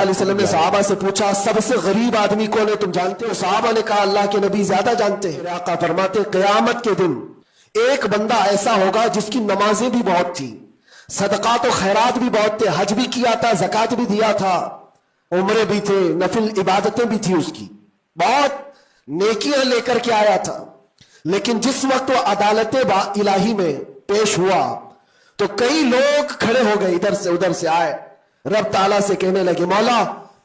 सल्लल्लाहु अलैहि वसल्लम ने सहाबा से पूछा सबसे गरीब आदमी कौन है, तुम जानते हो? सहाबा ने कहा अल्लाह के नबी ज्यादा जानते हैं। आका फरमाते क़यामत के दिन एक बंदा ऐसा होगा जिसकी नमाजें भी बहुत थी, सदकात और खैरात भी बहुत थे, हज भी किया था, ज़कात भी दिया था, उम्रे भी थे, नफिल इबादतें भी थी, उसकी बहुत नेकियां लेकर के आया था। लेकिन जिस वक्त वो अदालत इलाही में पेश हुआ तो कई लोग खड़े हो गए, इधर से उधर से आए, रब ताला से कहने लगे मौला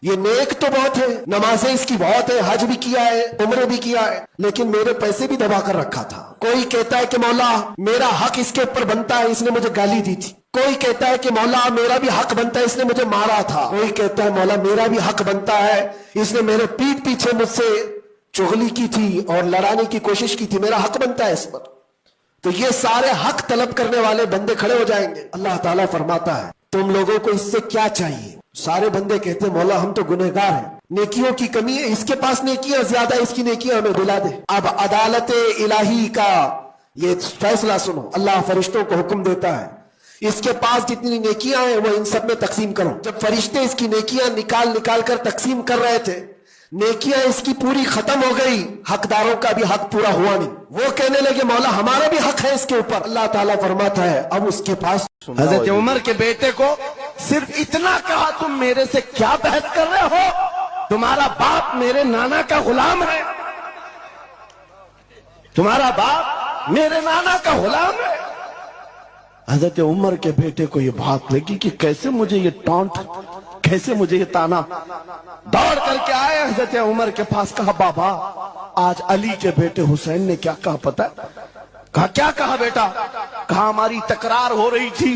ये नेक तो बहुत है, नमाजें इसकी बहुत है, हज भी किया है, उम्रे भी किया है, लेकिन मेरे पैसे भी दबा कर रखा था। कोई कहता है कि मौला मेरा हक इसके ऊपर बनता है, इसने मुझे गाली दी थी। कोई कहता है कि मौला मेरा भी हक बनता है, इसने मुझे मारा था। कोई कहता है मौला मेरा भी हक बनता है, इसने मेरे पीठ पीछे मुझसे चुगली की थी और लड़ाने की कोशिश की थी, मेरा हक बनता है इस पर। तो ये सारे हक तलब करने वाले बंदे खड़े हो जाएंगे। अल्लाह ताला फरमाता है तुम लोगों को इससे क्या चाहिए? सारे बंदे कहते हैं मौला हम तो गुनहगार हैं, नेकियों की कमी है, इसके पास नेकियां ज्यादा, इसकी नेकियां हमें दिला दे। अब अदालत इलाही का ये फैसला सुनो, अल्लाह फरिश्तों को हुक्म देता है इसके पास जितनी नेकियां हैं वो इन सब में तकसीम करो। जब फरिश्ते इसकी नेकियां निकाल निकाल कर तकसीम कर रहे थे, नेकियां इसकी पूरी खत्म हो गई, हकदारों का भी हक पूरा हुआ नहीं। वो कहने लगे मौला हमारा भी हक है इसके ऊपर। अल्लाह ताला फरमाता है अब उसके पास हजरत उमर के बेटे को सिर्फ इतना कहा तुम मेरे से क्या बहस कर रहे हो, तुम्हारा बाप मेरे नाना का गुलाम है, तुम्हारा बाप मेरे नाना का गुलाम है। हजरत उमर के बेटे को ये बात लगी कि कैसे मुझे ये टॉन्ट, कैसे मुझे ये ताना। दौड़ करके आए हजरत उमर के पास, कहा बाबा आज अली के बेटे हुसैन ने क्या कहा पता है? कहा क्या कहा बेटा? कहा हमारी तकरार हो रही थी,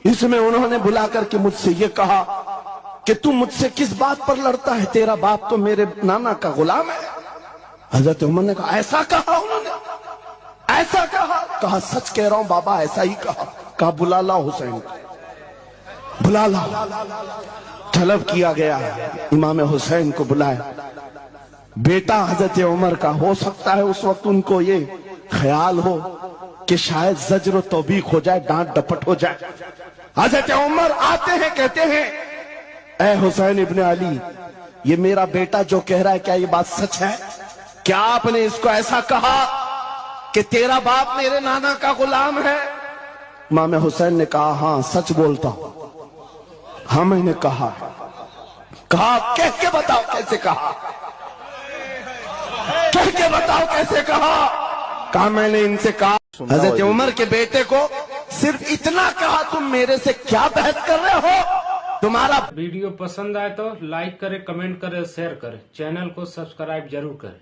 इसमें उन्होंने बुला करके मुझसे ये कहा कि तू मुझसे किस बात पर लड़ता है, तेरा बाप तो मेरे नाना का गुलाम है। हजरत उमर ने कहा ऐसा कहा उन्होंने, ऐसा कहा? कहा सच कह रहा हूं बाबा ऐसा ही कहा। कहा बुला ला हुसैन, बुला ला। तलब किया गया, इमाम हुसैन को बुलाया। बेटा हजरत उमर का, हो सकता है उस वक्त उनको ये ख्याल हो कि शायद जज्र तौबीक हो जाए, डांट डपट हो जाए। हजरत उमर आते हैं, कहते हैं ऐ हुसैन इब्ने अली ये मेरा बेटा जो कह रहा है क्या ये बात सच है? क्या आपने इसको ऐसा कहा कि तेरा बाप मेरे नाना का गुलाम है? इमाम हुसैन ने कहा हाँ सच बोलता हूं। हाँ मैंने कहा। कहा कह के बताओ कैसे कहा, कह के बताओ कैसे कहा? कहा मैंने इनसे कहा हजरत उमर के बेटे को सिर्फ इतना कहा तुम मेरे से क्या बहस कर रहे हो, तुम्हारा। वीडियो पसंद आए तो लाइक करें, कमेंट करें, शेयर करें, चैनल को सब्सक्राइब जरूर करें।